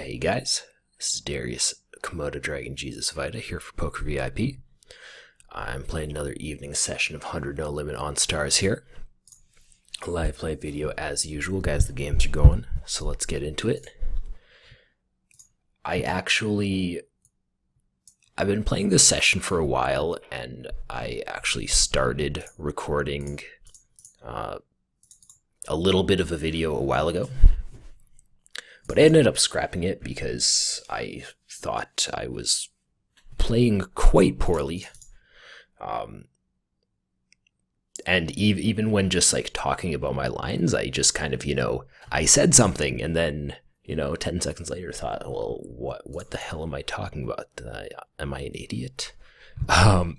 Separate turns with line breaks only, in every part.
Hey guys, this is Darius, Komodo Dragon Jesus Vita here for PokerVIP. I'm playing another evening session of 100 No Limit on Stars here. A live play video as usual, guys. The games are going, so let's get into it. I've been playing this session for a while, and I actually started recording a little bit of a video a while ago. But I ended up scrapping it because I thought I was playing quite poorly. And even when just like talking about my lines, I just kind of, I said something and then, 10 seconds later thought, well, what the hell am I talking about? Am I an idiot? So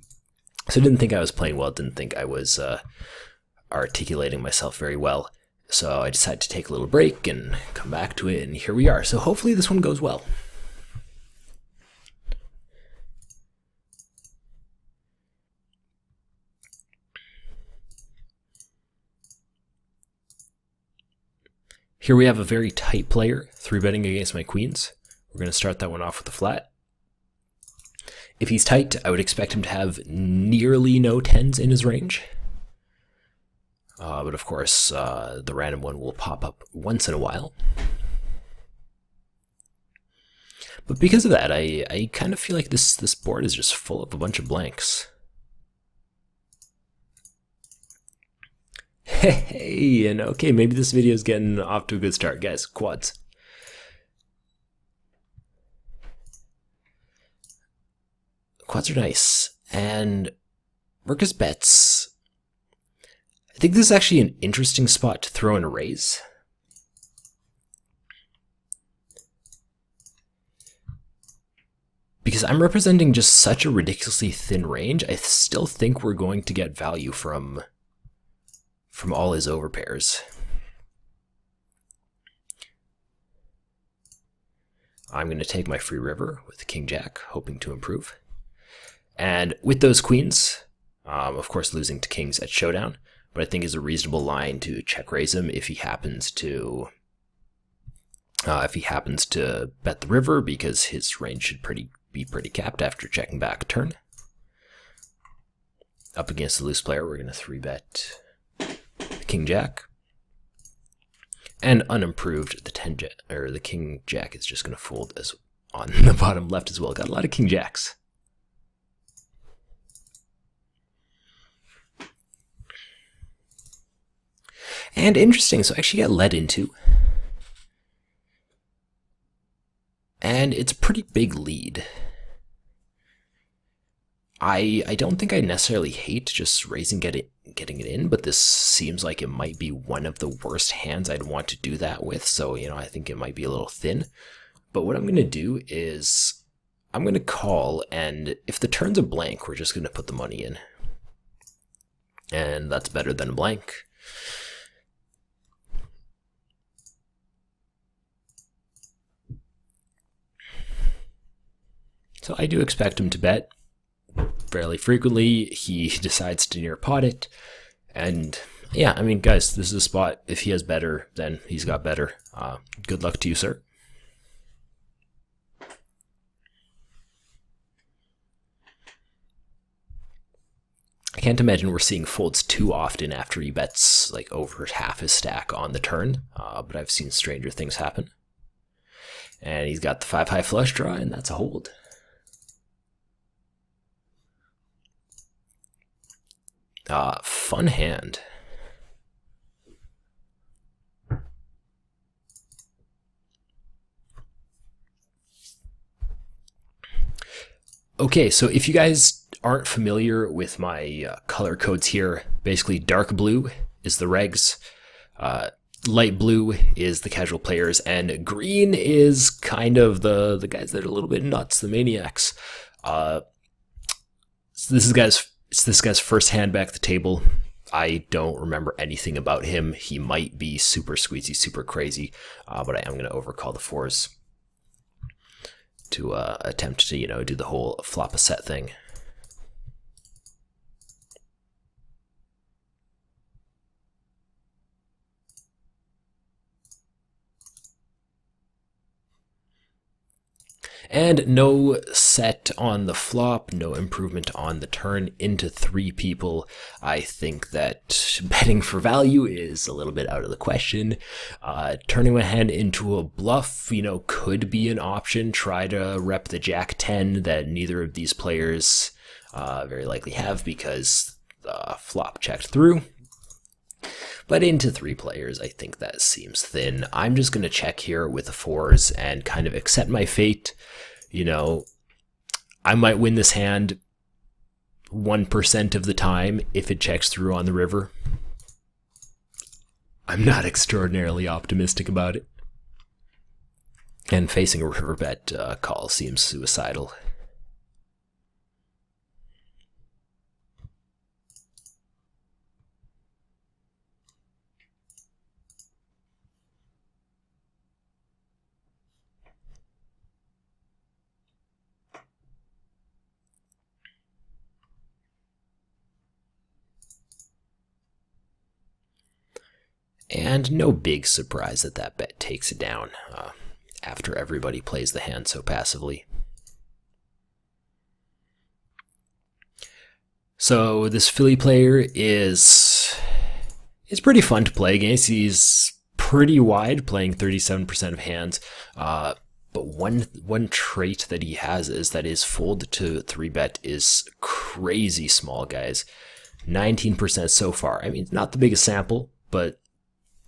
I didn't think I was playing well, didn't think I was articulating myself very well. So I decided to take a little break and come back to it, and here we are. So hopefully this one goes well. Here we have a very tight player, 3-betting against my queens. We're going to start that one off with a flat. If he's tight, I would expect him to have nearly no tens in his range. But of course, the random one will pop up once in a while. But because of that, I kind of feel like this board is just full of a bunch of blanks. Hey, and okay, maybe this video is getting off to a good start. Guys, quads. Quads are nice. And Mercus bets. I think this is actually an interesting spot to throw in a raise. Because I'm representing just such a ridiculously thin range, I still think we're going to get value from all his overpairs. I'm going to take my free river with the King Jack, hoping to improve. And with those queens, of course losing to kings at showdown, but I think is a reasonable line to check raise him if he happens to bet the river, because his range should be pretty capped after checking back a turn. Up against the loose player, we're going to 3-bet the King Jack, and unimproved the King Jack is just going to fold as on the bottom left as well. Got a lot of King Jacks. And interesting, so I actually got led into. And it's a pretty big lead. I don't think I necessarily hate just raising getting it in, but this seems like it might be one of the worst hands I'd want to do that with, so I think it might be a little thin. But what I'm going to do is I'm going to call, and if the turn's a blank, we're just going to put the money in. And that's better than a blank. So I do expect him to bet fairly frequently. He decides to near pot it. And yeah, I mean, guys, this is a spot. If he has better, then he's got better. Good luck to you, sir. I can't imagine we're seeing folds too often after he bets like over half his stack on the turn, but I've seen stranger things happen. And he's got the 5-high flush draw, and that's a hold. Fun hand. Okay, so if you guys aren't familiar with my color codes here, basically dark blue is the regs, light blue is the casual players, and green is kind of the guys that are a little bit nuts, the maniacs. So this guy's first hand back the table. I don't remember anything about him. He might be super squeezy, super crazy, but I am going to overcall the fours to attempt to, do the whole flop a set thing. And no set on the flop, no improvement on the turn into 3 people. I think that betting for value is a little bit out of the question. Turning my hand into a bluff, could be an option. Try to rep the Jack-10 that neither of these players very likely have because the flop checked through. But into 3 players, I think that seems thin. I'm just going to check here with the 4s and kind of accept my fate. I might win this hand 1% of the time if it checks through on the river. I'm not extraordinarily optimistic about it. And facing a river bet call seems suicidal. And no big surprise that that bet takes it down after everybody plays the hand so passively. So this Philly player is pretty fun to play against. He's pretty wide, playing 37% of hands. But one trait that he has is that his fold to 3-bet is crazy small, guys. 19% so far. I mean, it's not the biggest sample, but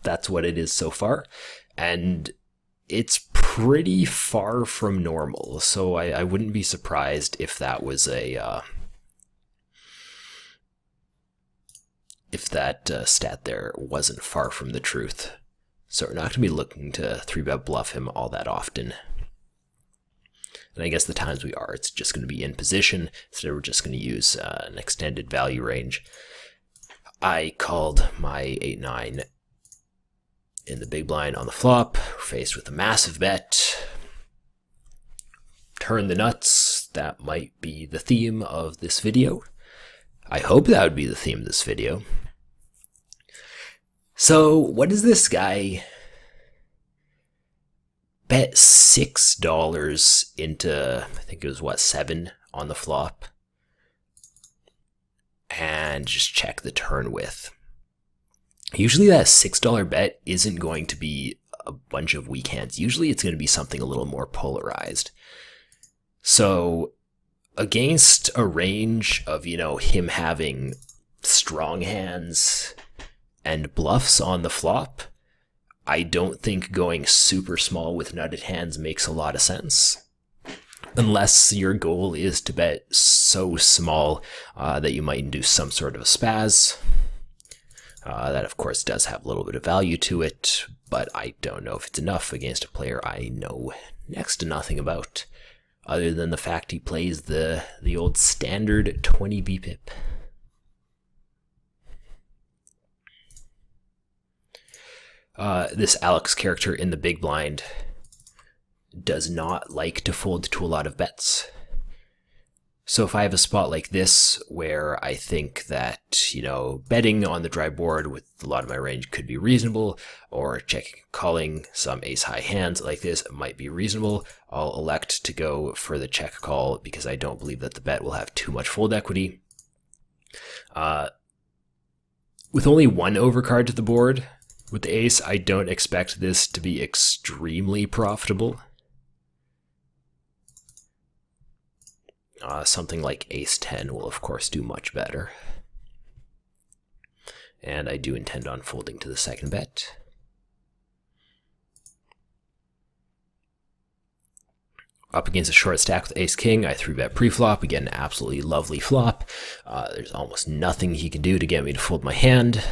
that's what it is so far, and it's pretty far from normal, so I wouldn't be surprised if that was if that stat there wasn't far from the truth. So we're not going to be looking to 3-bet bluff him all that often. And I guess the times we are, it's just going to be in position, so we're just going to use an extended value range. I called my 8-9 in the big blind on the flop, faced with a massive bet. Turn the nuts. That might be the theme of this video. I hope that would be the theme of this video. So what does this guy bet $6 into, I think it was 7 on the flop, and just check the turn with? Usually that $6 bet isn't going to be a bunch of weak hands. Usually it's going to be something a little more polarized. So against a range of, him having strong hands and bluffs on the flop, I don't think going super small with nutted hands makes a lot of sense. Unless your goal is to bet so small that you might induce some sort of a spaz. That, of course, does have a little bit of value to it, but I don't know if it's enough against a player I know next to nothing about, other than the fact he plays the old standard 20 BPIP. This Alex character in the big blind does not like to fold to a lot of bets. So if I have a spot like this where I think that, betting on the dry board with a lot of my range could be reasonable, or checking calling some ace-high hands like this might be reasonable, I'll elect to go for the check call because I don't believe that the bet will have too much fold equity. With only 1 overcard to the board with the ace, I don't expect this to be extremely profitable. Something like ace-10 will of course do much better. And I do intend on folding to the second bet. Up against a short stack with ace-king, I 3-bet pre-flop. Again, absolutely lovely flop. There's almost nothing he can do to get me to fold my hand.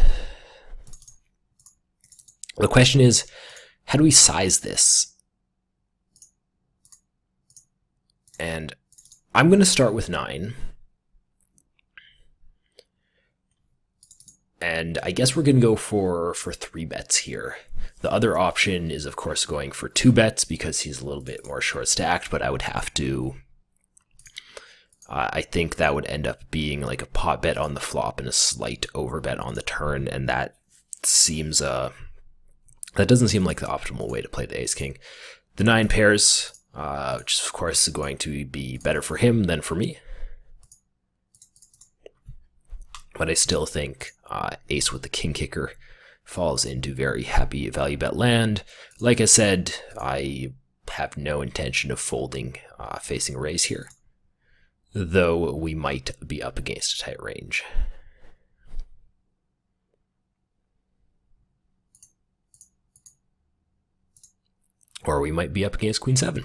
The question is, how do we size this? And I'm going to start with 9. And I guess we're going to go for 3 bets here. The other option is, of course, going for 2 bets because he's a little bit more short stacked, but I would have to... I think that would end up being like a pot bet on the flop and a slight overbet on the turn, and that seems... that doesn't seem like the optimal way to play the ace-king. The 9 pairs... which is of course going to be better for him than for me. But I still think ace with the king kicker falls into very happy value bet land. Like I said, I have no intention of folding facing a raise here, though we might be up against a tight range. Or we might be up against queen 7.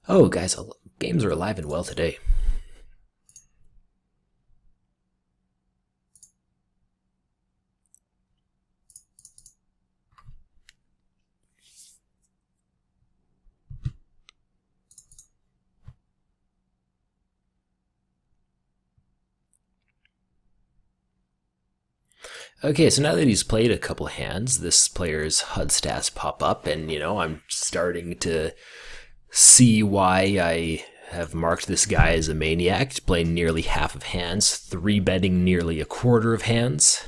Oh, guys, games are alive and well today. Okay, so now that he's played a couple hands, this player's HUD stats pop up, and, I'm starting to see why I have marked this guy as a maniac, playing nearly half of hands, 3-betting nearly a quarter of hands.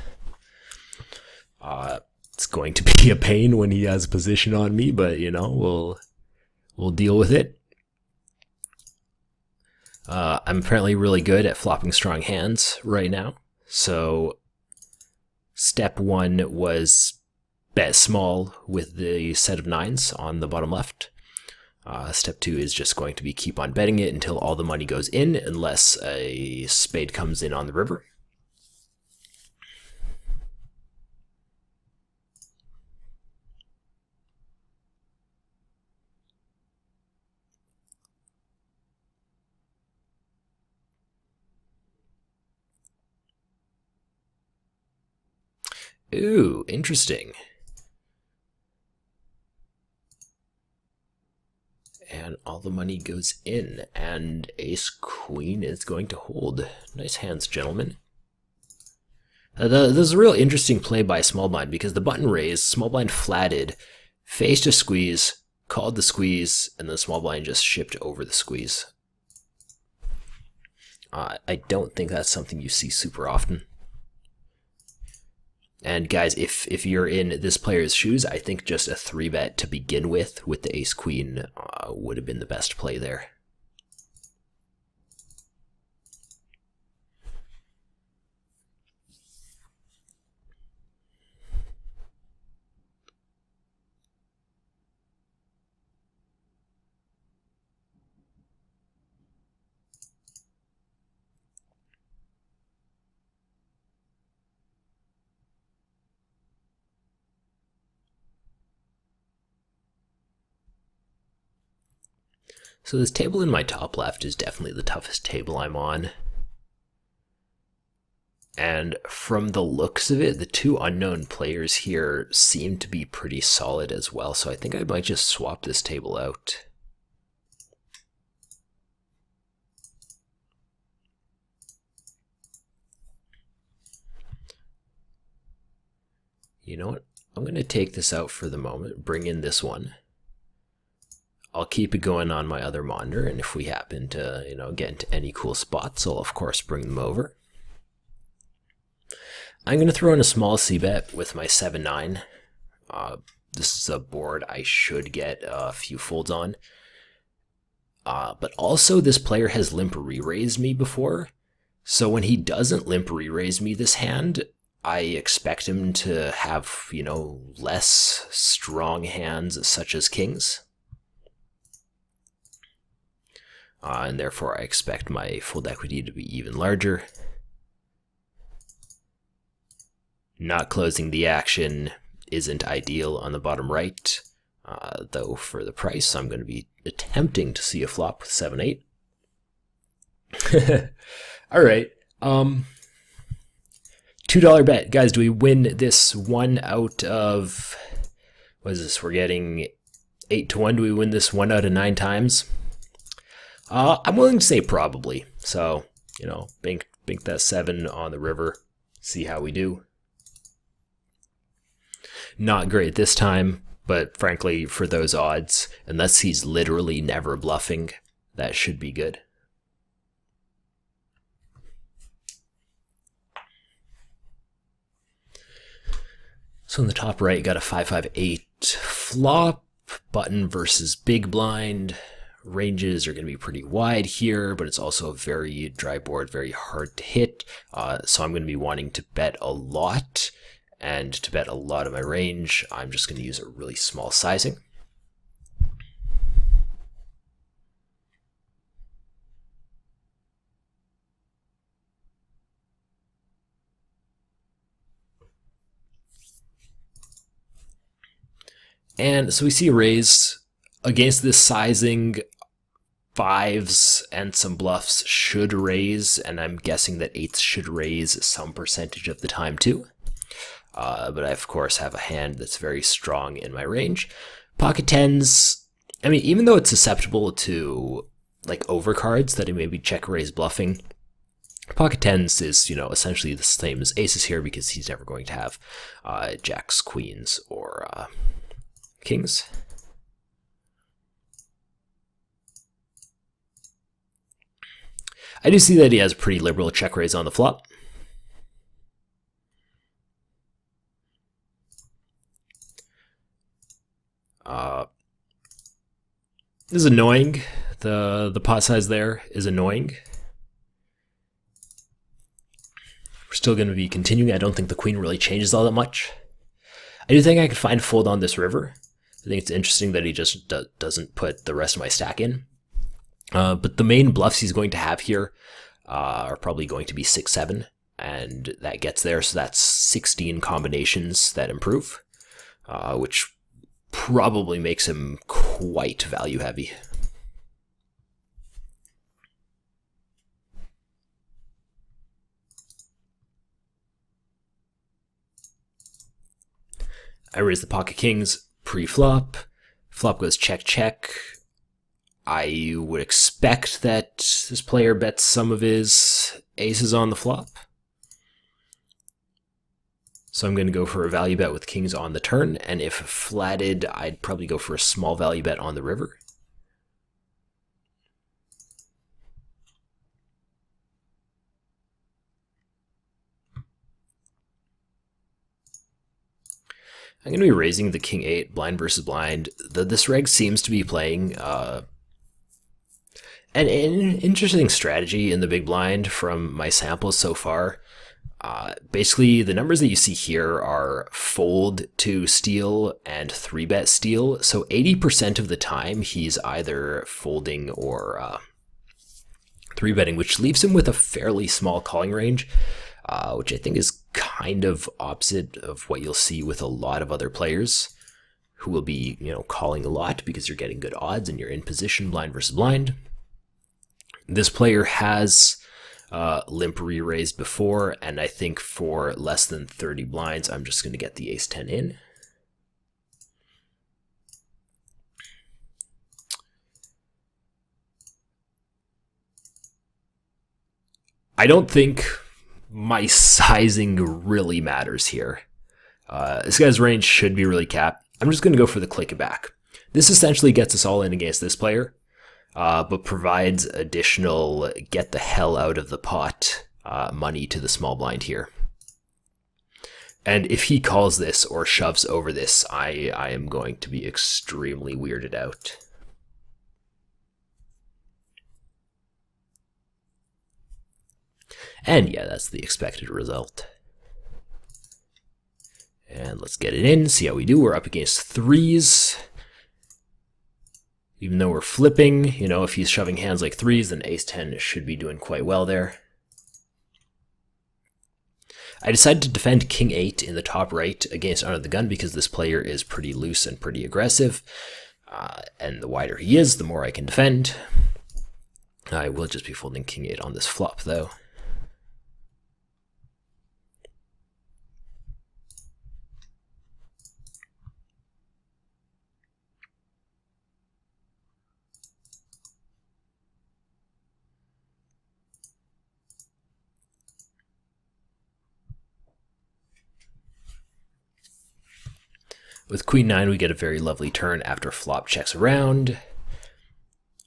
It's going to be a pain when he has position on me, but, we'll deal with it. I'm apparently really good at flopping strong hands right now, so step 1 was bet small with the set of 9s on the bottom left. Step 2 is just going to be keep on betting it until all the money goes in, unless a spade comes in on the river. Ooh, interesting. And all the money goes in, and ace queen is going to hold. Nice hands, gentlemen. This is a real interesting play by small blind, because the button raised, small blind flatted, faced a squeeze, called the squeeze, and the small blind just shipped over the squeeze. I don't think that's something you see super often. And guys, if you're in this player's shoes, I think just a 3-bet to begin with the ace-queen would have been the best play there. So this table in my top left is definitely the toughest table I'm on. And from the looks of it, the two unknown players here seem to be pretty solid as well, so I think I might just swap this table out. You know what? I'm going to take this out for the moment, bring in this one. I'll keep it going on my other monitor, and if we happen to, get into any cool spots, I'll of course bring them over. I'm going to throw in a small c-bet with my 7-9. This is a board I should get a few folds on. But also this player has limp re-raised me before, so when he doesn't limp re-raise me this hand, I expect him to have, less strong hands such as kings. And therefore I expect my fold equity to be even larger. Not closing the action isn't ideal on the bottom right, though for the price I'm going to be attempting to see a flop with 7-8. Alright, $2 bet. Guys, do we win this one out of, what is this, we're getting 8-1, do we win this 1 out of 9 times? I'm willing to say probably. So, bank that 7 on the river, see how we do. Not great this time, but frankly, for those odds, unless he's literally never bluffing, that should be good. So in the top right, got a 5-5-8 flop, button versus big blind. Ranges are going to be pretty wide here, but it's also a very dry board, very hard to hit. So I'm going to be wanting to bet a lot. And to bet a lot of my range, I'm just going to use a really small sizing. And so we see a raise. Against this sizing, fives and some bluffs should raise, and I'm guessing that eights should raise some percentage of the time too. But I, of course, have a hand that's very strong in my range. Pocket tens, I mean, even though it's susceptible to like overcards that it may be check raise bluffing, pocket tens is, you know, essentially the same as aces here because he's never going to have jacks, queens, or kings. I do see that he has a pretty liberal check raise on the flop. This is annoying. The pot size there is annoying. We're still going to be continuing. I don't think the queen really changes all that much. I do think I could find a fold on this river. I think it's interesting that he just doesn't put the rest of my stack in. But the main bluffs he's going to have here are probably going to be 6-7, and that gets there, so that's 16 combinations that improve, which probably makes him quite value heavy. I raise the pocket kings pre-flop. Flop goes check, check. I would expect that this player bets some of his aces on the flop. So I'm going to go for a value bet with kings on the turn, and if flatted, I'd probably go for a small value bet on the river. I'm going to be raising the king 8 blind versus blind. This reg seems to be playing an interesting strategy in the big blind from my samples so far. Basically, the numbers that you see here are fold to steal and 3-bet steal. So 80% of the time, he's either folding or 3-betting, which leaves him with a fairly small calling range, which I think is kind of opposite of what you'll see with a lot of other players who will be, you know, calling a lot because you're getting good odds and you're in position blind versus blind. This player has limp re-raised before, and I think for less than 30 blinds, I'm just going to get the ace-10 in. I don't think my sizing really matters here. This guy's range should be really capped. I'm just going to go for the click it back. This essentially gets us all in against this player. But provides additional get the hell out of the pot money to the small blind here. And if he calls this or shoves over this, I am going to be extremely weirded out. And yeah, that's the expected result. And let's get it in, see how we do. We're up against threes. Even though we're flipping, you know, if he's shoving hands like threes, then ace-10 should be doing quite well there. I decided to defend king 8 in the top right against under the gun because this player is pretty loose and pretty aggressive. And the wider he is, the more I can defend. I will just be folding king 8 on this flop, though. With queen 9, we get a very lovely turn after flop checks around.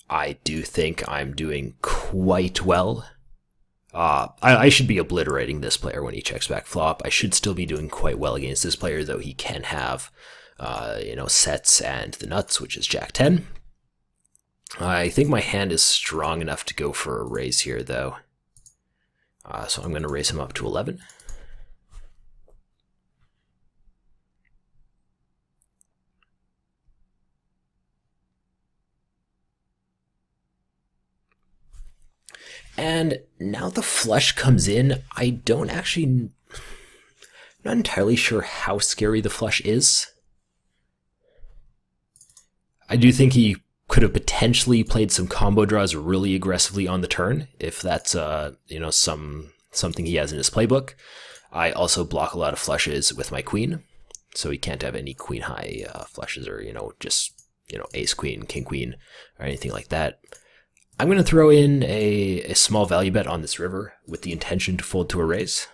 I do think I'm doing quite well. I should be obliterating this player when he checks back flop. I should still be doing quite well against this player, though he can have sets and the nuts, which is Jack 10. I think my hand is strong enough to go for a raise here, though. So I'm going to raise him up to 11. And now the flush comes in. I'm not entirely sure how scary the flush is. I do think he could have potentially played some combo draws really aggressively on the turn, if that's something he has in his playbook. I also block a lot of flushes with my queen, so he can't have any queen high flushes, or just ace queen, king queen, or anything like that. I'm going to throw in a small value bet on this river with the intention to fold to a raise.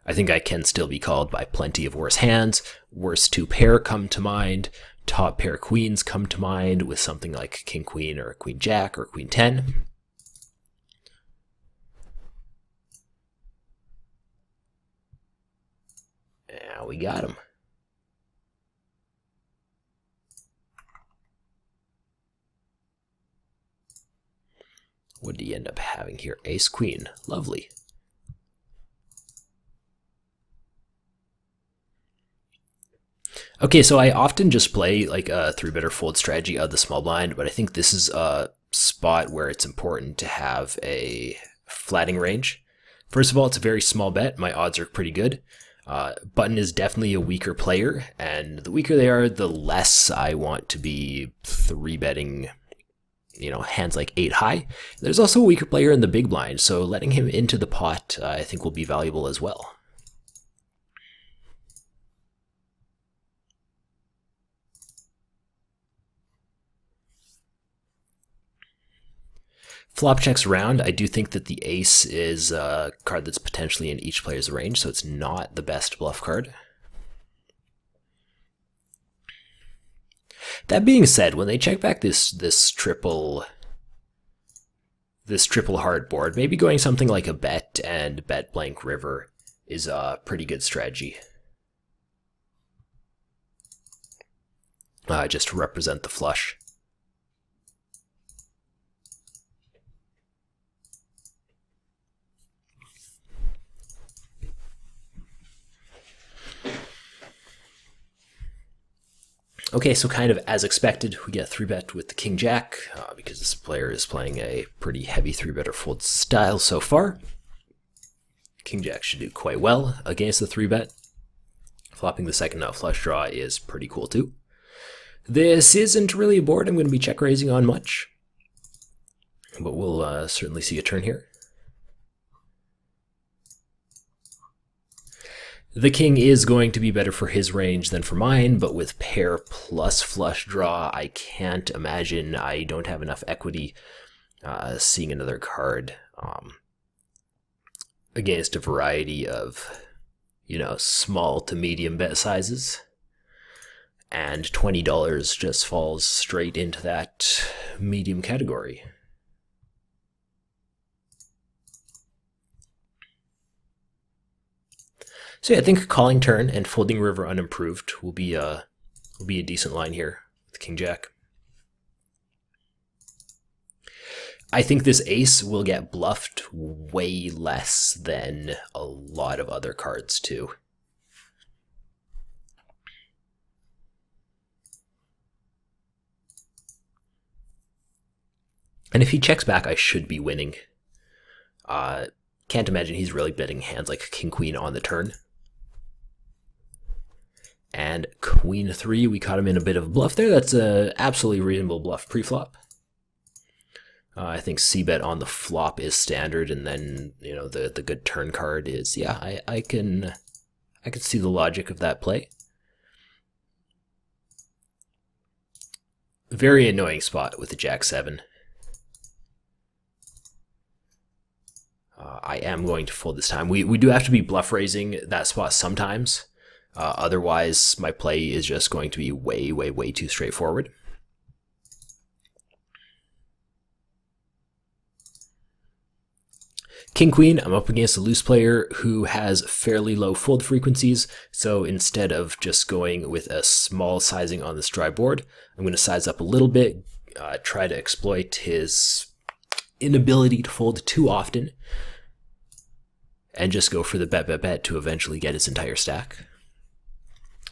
I think I can still be called by plenty of worse hands. Worst two pair come to mind. Top pair queens come to mind with something like king queen or queen jack or queen 10. Yeah, we got him. What did he end up having here? Ace queen. Lovely. Okay, so I often just play like a 3-better fold strategy of the small blind, but I think this is a spot where it's important to have a flatting range. First of all, it's a very small bet. My odds are pretty good. Button is definitely a weaker player, and the weaker they are, the less I want to be 3-betting hands like 8 high. There's also a weaker player in the big blind, so letting him into the pot I think will be valuable as well. Flop checks around. I do think that the ace is a card that's potentially in each player's range, so it's not the best bluff card. That being said, when they check back this triple hard board, maybe going something like a bet and bet blank river is a pretty good strategy. Just to represent the flush. Okay, so kind of as expected, we get 3-bet with the king jack, because this player is playing a pretty heavy 3-better fold style so far. King jack should do quite well against the 3-bet. Flopping the second nut flush draw is pretty cool too. This isn't really a board I'm going to be check raising on much, but we'll certainly see a turn here. The king is going to be better for his range than for mine, but with pair plus flush draw, I can't imagine I don't have enough equity seeing another card against a variety of, small to medium bet sizes. And $20 just falls straight into that medium category. So yeah, I think calling turn and folding river unimproved will be a decent line here with king jack. I think this ace will get bluffed way less than a lot of other cards too. And if he checks back, I should be winning. Can't imagine he's really betting hands like king queen on the turn. And queen 3, we caught him in a bit of a bluff there. That's a absolutely reasonable bluff pre-flop. I think c-bet on the flop is standard, and then the good turn card is, yeah, I can see the logic of that play. Very annoying spot with the jack 7. I am going to fold this time. We do have to be bluff raising that spot sometimes. Otherwise, my play is just going to be way, way, way too straightforward. King Queen, I'm up against a loose player who has fairly low fold frequencies, so instead of just going with a small sizing on this dry board, I'm going to size up a little bit, try to exploit his inability to fold too often, and just go for the bet to eventually get his entire stack.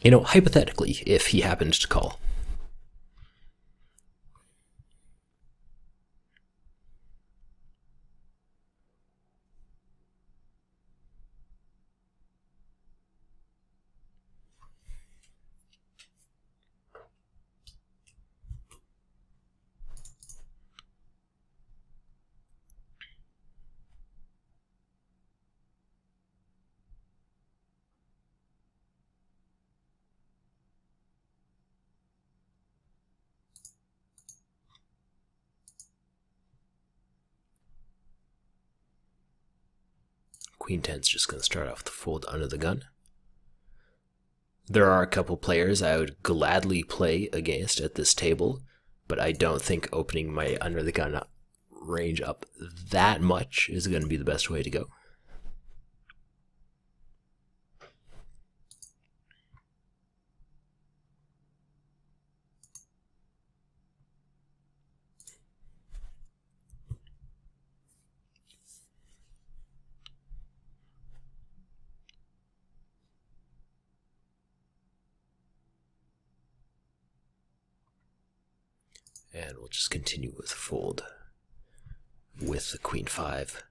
You know, hypothetically, if he happens to call. Queen 10's just going to start off the fold under the gun. There are a couple players I would gladly play against at this table, but I don't think opening my under the gun range up that much is going to be the best way to go. And we'll just continue with fold with the Queen 5.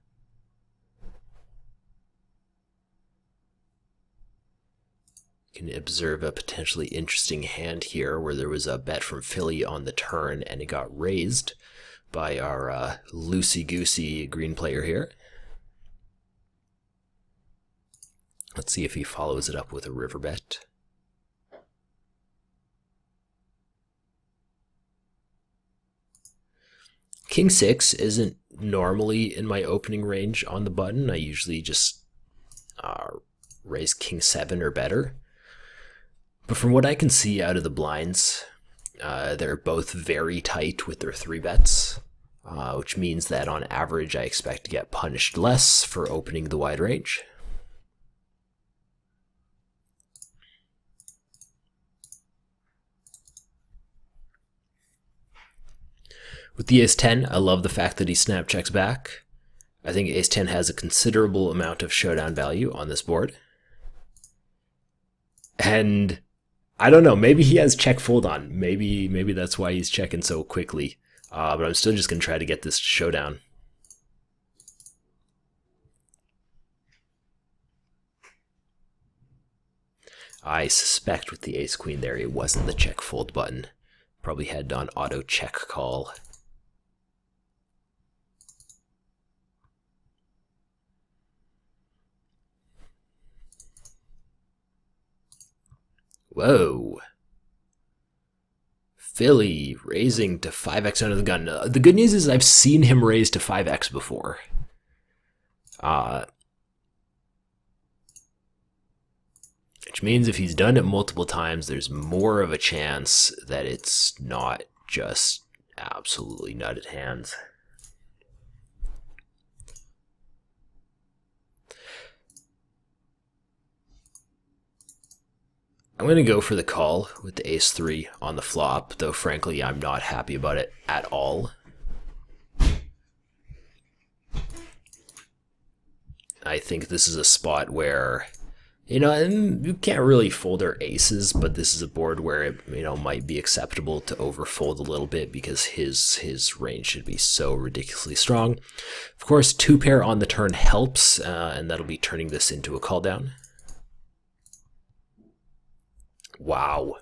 You can observe a potentially interesting hand here where there was a bet from Philly on the turn and it got raised by our loosey-goosey green player here. Let's see if he follows it up with a river bet. King 6 isn't normally in my opening range on the button. I usually just raise King 7 or better. But from what I can see out of the blinds, they're both very tight with their 3 bets, which means that on average I expect to get punished less for opening the wide range. With the ace-10, I love the fact that he snap checks back. I think ace-10 has a considerable amount of showdown value on this board. And I don't know, maybe he has check fold on. Maybe that's why he's checking so quickly. But I'm still just going to try to get this showdown. I suspect with the ace-queen there, it wasn't the check fold button. Probably had on auto check call. Whoa. Philly raising to 5x under the gun. The good news is I've seen him raise to 5x before. Which means if he's done it multiple times, there's more of a chance that it's not just absolutely nutted hands. I'm going to go for the call with the ace-3 on the flop, though frankly I'm not happy about it at all. I think this is a spot where, you know, and you can't really fold our aces, but this is a board where it, you know, might be acceptable to overfold a little bit because his range should be so ridiculously strong. Of course, 2-pair on the turn helps, and that'll be turning this into a call down. Wow.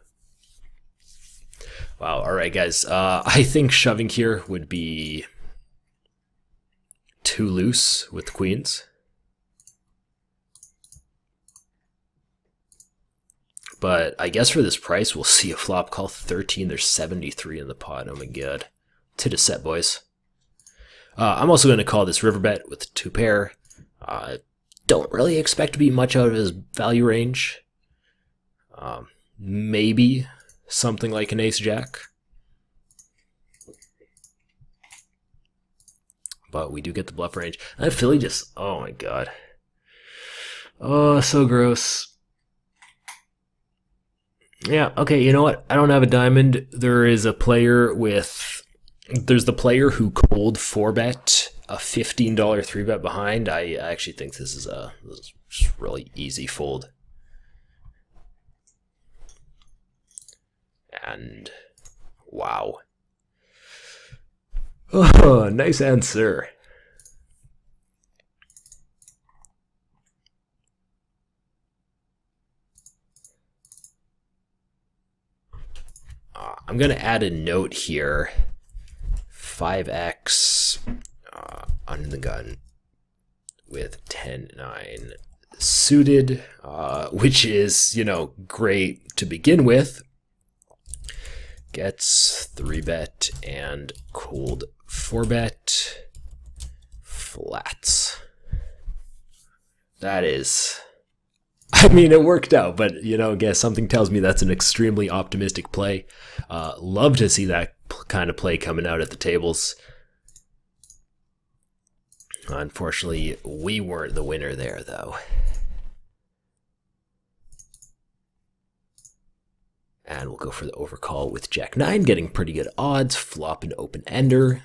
Wow, alright guys, I think shoving here would be too loose with queens. But I guess for this price, we'll see a flop call 13. There's 73 in the pot. Oh my god. To the set, boys. I'm also going to call this river bet with 2-pair. Don't really expect to be much out of his value range. Maybe something like an ace-jack. but we do get the bluff range. And Philly just, oh my god. Oh, so gross. Yeah, okay, you know what? I don't have a diamond. There's the player who cold 4-bet a $15 3-bet behind. I actually think this is a really easy fold. And wow. Oh, nice answer. I'm going to add a note here. 5x under the gun with 10-9 suited, which is, great to begin with. Gets 3-bet and cold 4-bet flats. That is, it worked out, but I guess something tells me that's an extremely optimistic play. Love to see that kind of play coming out at the tables. Unfortunately, we weren't the winner there, though. And we'll go for the overcall with Jack 9, getting pretty good odds. Flop an open ender.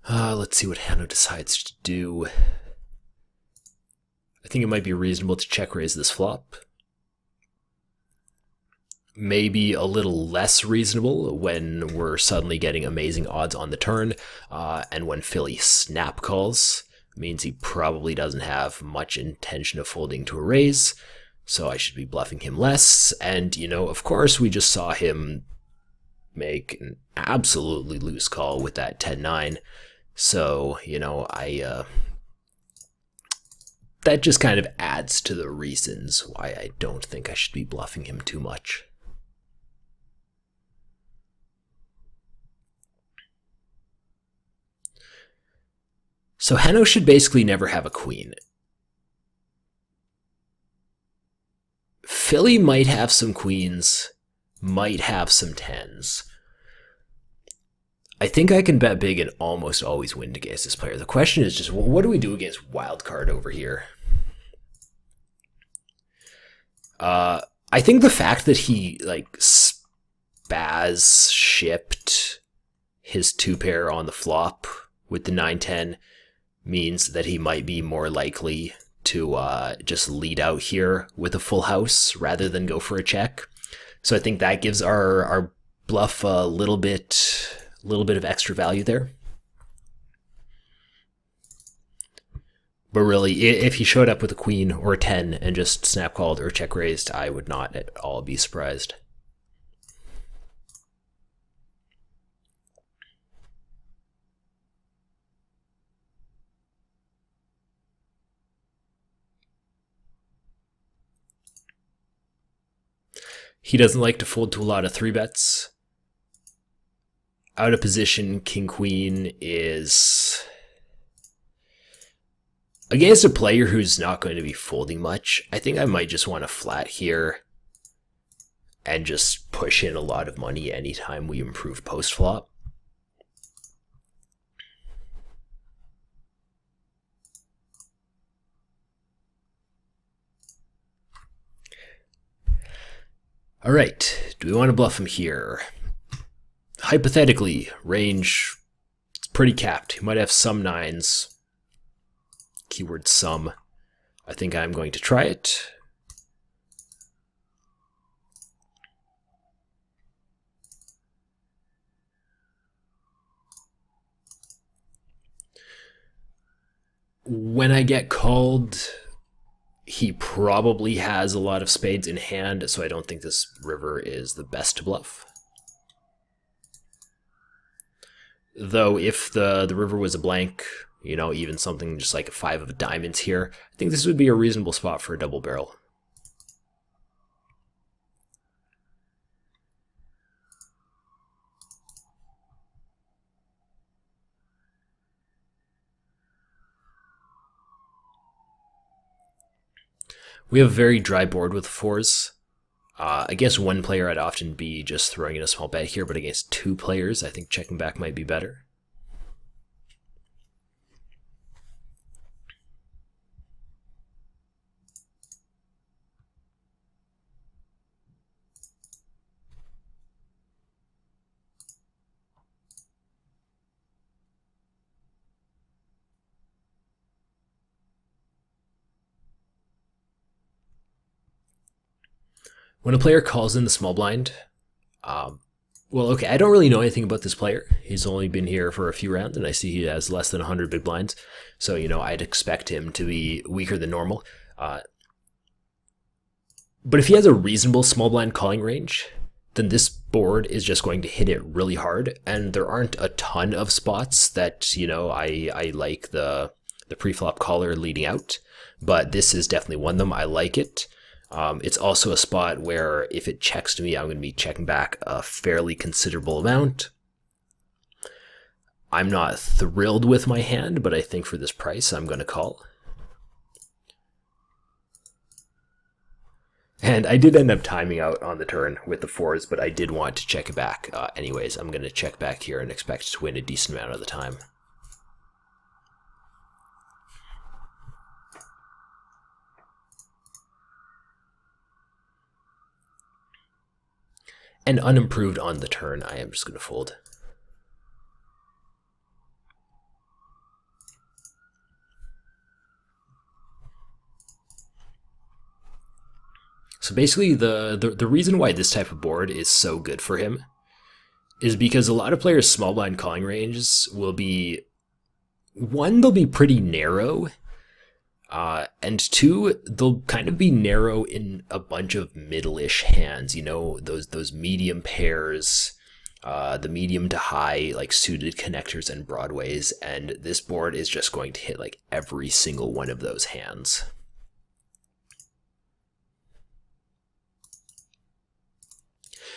Let's see what Hanno decides to do. I think it might be reasonable to check raise this flop. Maybe a little less reasonable when we're suddenly getting amazing odds on the turn, and when Philly snap calls. Means he probably doesn't have much intention of folding to a raise, so I should be bluffing him less. And, of course, we just saw him make an absolutely loose call with that 10-9. So, that just kind of adds to the reasons why I don't think I should be bluffing him too much. So Hanno should basically never have a queen. Philly might have some queens, might have some tens. I think I can bet big and almost always win against this player. The question is just, what do we do against wildcard over here? I think the fact that he spaz shipped his 2-pair on the flop with the 9-10 means that he might be more likely to just lead out here with a full house rather than go for a check. So I think that gives our bluff a little bit of extra value there. But really, if he showed up with a queen or a 10 and just snap called or check raised, I would not at all be surprised. He doesn't like to fold to a lot of 3-bets. Out of position, king-queen is against a player who's not going to be folding much. I think I might just want to flat here and just push in a lot of money anytime we improve post-flop. All right, do we want to bluff him here? Hypothetically, range is pretty capped. He might have some 9s. Keyword some. I think I'm going to try it. When I get called, he probably has a lot of spades in hand, so I don't think this river is the best to bluff. Though if the river was a blank, even something just like a 5 of diamonds here, I think this would be a reasonable spot for a double barrel. We have a very dry board with 4s. Against one player, I'd often be just throwing in a small bet here, but against two players, I think checking back might be better. When a player calls in the small blind, well, okay, I don't really know anything about this player. He's only been here for a few rounds, and I see he has less than 100 big blinds. So, I'd expect him to be weaker than normal. But if he has a reasonable small blind calling range, then this board is just going to hit it really hard. And there aren't a ton of spots that, I like the pre-flop caller leading out. But this is definitely one of them. I like it. It's also a spot where if it checks to me, I'm going to be checking back a fairly considerable amount. I'm not thrilled with my hand, but I think for this price, I'm going to call. And I did end up timing out on the turn with the fours, but I did want to check it back. Anyways, I'm going to check back here and expect to win a decent amount of the time. And unimproved on the turn, I am just going to fold. So basically, the reason why this type of board is so good for him is because a lot of players' small blind calling ranges will be, one, they'll be pretty narrow, and two, they'll kind of be narrow in a bunch of middle-ish hands, those medium pairs, the medium to high, like suited connectors and broadways, and this board is just going to hit like every single one of those hands.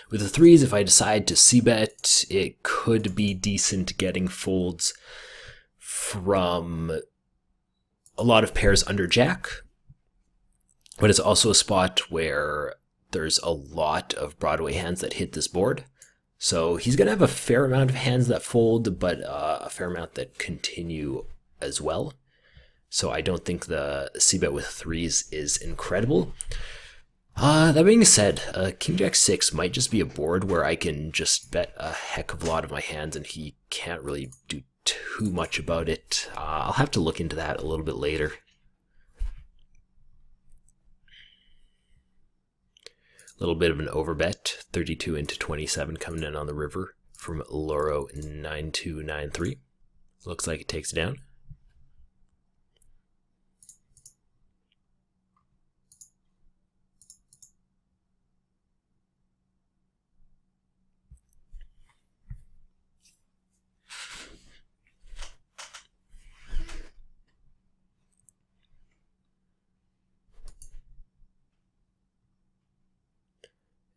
With the threes, if I decide to c-bet, it could be decent getting folds from a lot of pairs under jack, but it's also a spot where there's a lot of Broadway hands that hit this board. So he's going to have a fair amount of hands that fold, but a fair amount that continue as well. So I don't think the c-bet with threes is incredible. That being said, King Jack 6 might just be a board where I can just bet a heck of a lot of my hands and he can't really do too much about it. I'll have to look into that a little bit later. A little bit of an overbet, 32 into 27 coming in on the river from Loro 9293. Looks like it takes it down.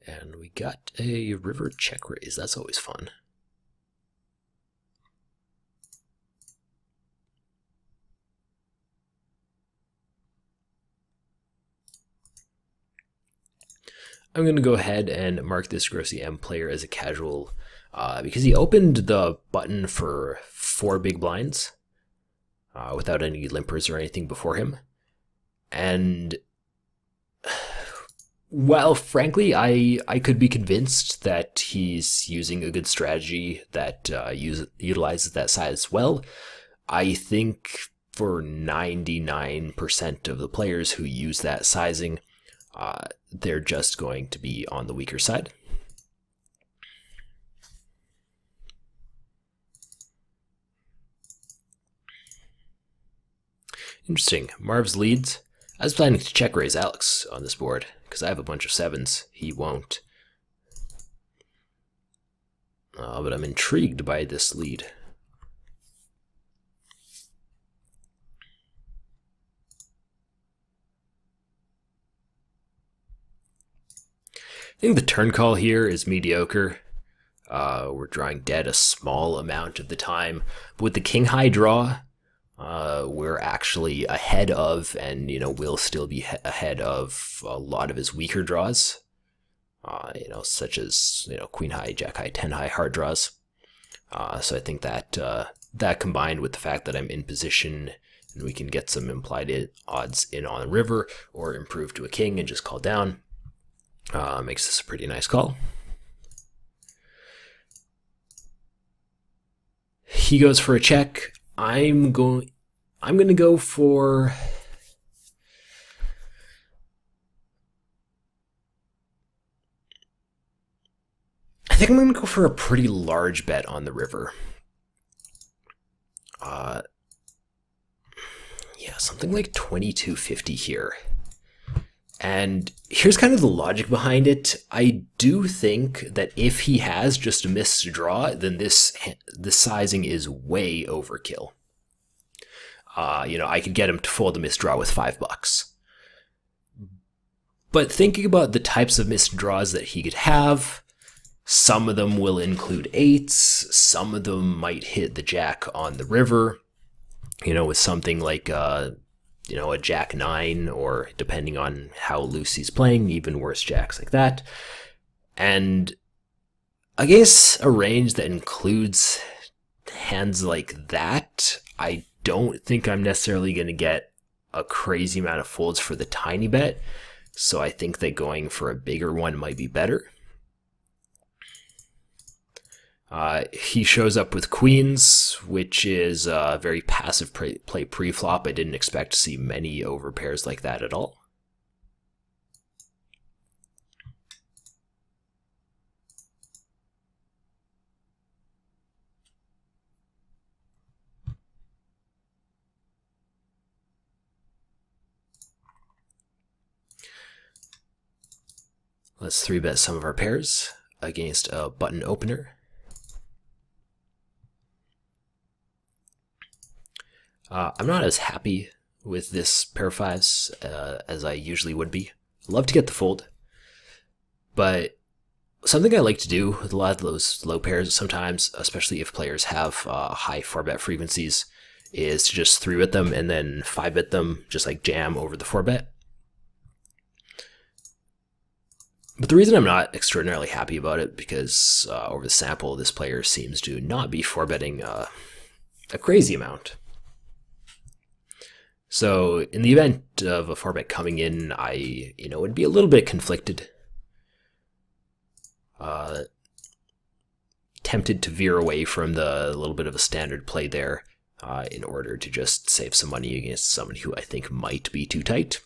And we got a river check raise. That's always fun. I'm going to go ahead and mark this Grossy M player as a casual because he opened the button for 4 big blinds without any limpers or anything before him. And while frankly, I could be convinced that he's using a good strategy that utilizes that size well, I think for 99% of the players who use that sizing, they're just going to be on the weaker side. Interesting. Marv's leads. I was planning to check raise Alex on this board because I have a bunch of 7s. He won't. But I'm intrigued by this lead. I think the turn call here is mediocre. We're drawing dead a small amount of the time. But with the king high draw, we're actually ahead of, and will still be ahead of a lot of his weaker draws. such as queen high, jack high, 10 high hard draws. So I think that that combined with the fact that I'm in position and we can get some implied odds in on the river or improve to a king and just call down, makes this a pretty nice call. He goes for a check. I'm going to go for I think I'm going to go for a pretty large bet on the river. Yeah, something like 2250 here. And here's kind of the logic behind it. I do think that if he has just a missed draw, then this sizing is way overkill. I could get him to fold a missed draw with $5. But thinking about the types of missed draws that he could have, some of them will include eights, some of them might hit the jack on the river, with something like a jack 9, or depending on how loose he's playing, even worse jacks like that. And I guess a range that includes hands like that, I don't think I'm necessarily going to get a crazy amount of folds for the tiny bet. So I think that going for a bigger one might be better. He shows up with queens, which is a very passive play pre-flop. I didn't expect to see many overpairs like that at all. Let's 3-bet some of our pairs against a button opener. I'm not as happy with this pair of fives as I usually would be. Love to get the fold, but something I like to do with a lot of those low pairs sometimes, especially if players have high 4-bet frequencies, is to just 3-bet them and then 5-bet them, just like jam over the 4-bet. But the reason I'm not extraordinarily happy about it, because over the sample, this player seems to not be 4-betting a crazy amount. So in the event of a 4-bet coming in, I would be a little bit conflicted. Tempted to veer away from the little bit of a standard play there in order to just save some money against someone who I think might be too tight.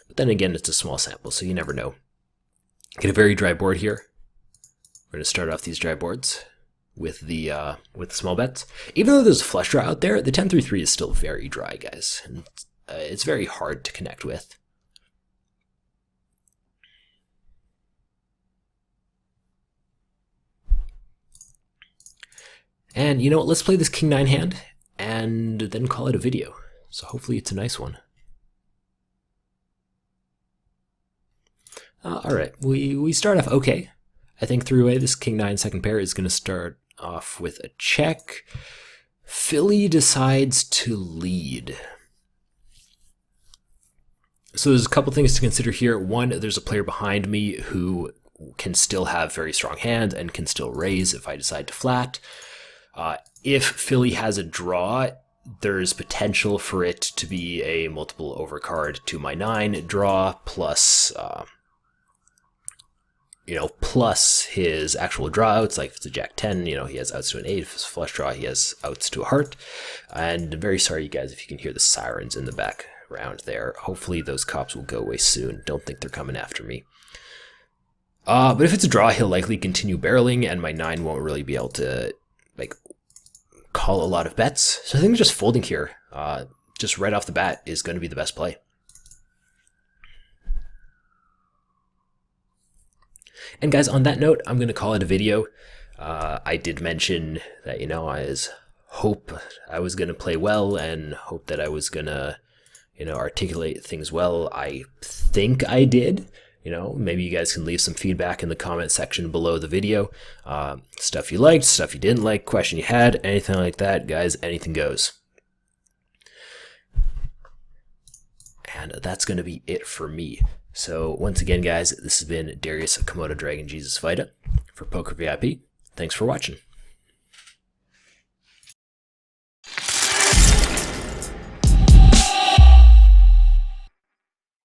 But then again, it's a small sample, so you never know. Get a very dry board here. We're going to start off these dry boards with the small bets. Even though there's a flush draw out there, the 10-3-3 is still very dry, guys. And it's very hard to connect with. And you know what? Let's play this King 9 hand and then call it a video. So hopefully it's a nice one. All right, we start off okay. I think 3-way, this King 9 second pair is going to start off with a check. Philly decides to lead. So there's a couple things to consider here. One, there's a player behind me who can still have very strong hands and can still raise if I decide to flat. If Philly has a draw, there's potential for it to be a multiple overcard to my 9 draw plus plus his actual draw outs. Like if it's a jack 10, he has outs to an 8. If it's a flush draw, he has outs to a heart. And I'm very sorry, you guys, if you can hear the sirens in the background there. Hopefully those cops will go away soon. Don't think they're coming after me. But if it's a draw, he'll likely continue barreling, and my 9 won't really be able to call a lot of bets. So I think just folding here, just right off the bat, is going to be the best play. And guys, on that note, I'm going to call it a video. I did mention that, I hope I was going to play well and hope that I was going to, articulate things well. I think I did. Maybe you guys can leave some feedback in the comment section below the video. Stuff you liked, stuff you didn't like, question you had, anything like that. Guys, anything goes. And that's going to be it for me. So once again, guys, this has been Darius Komodo Dragon Jesus Vita for PokerVIP. Thanks for watching.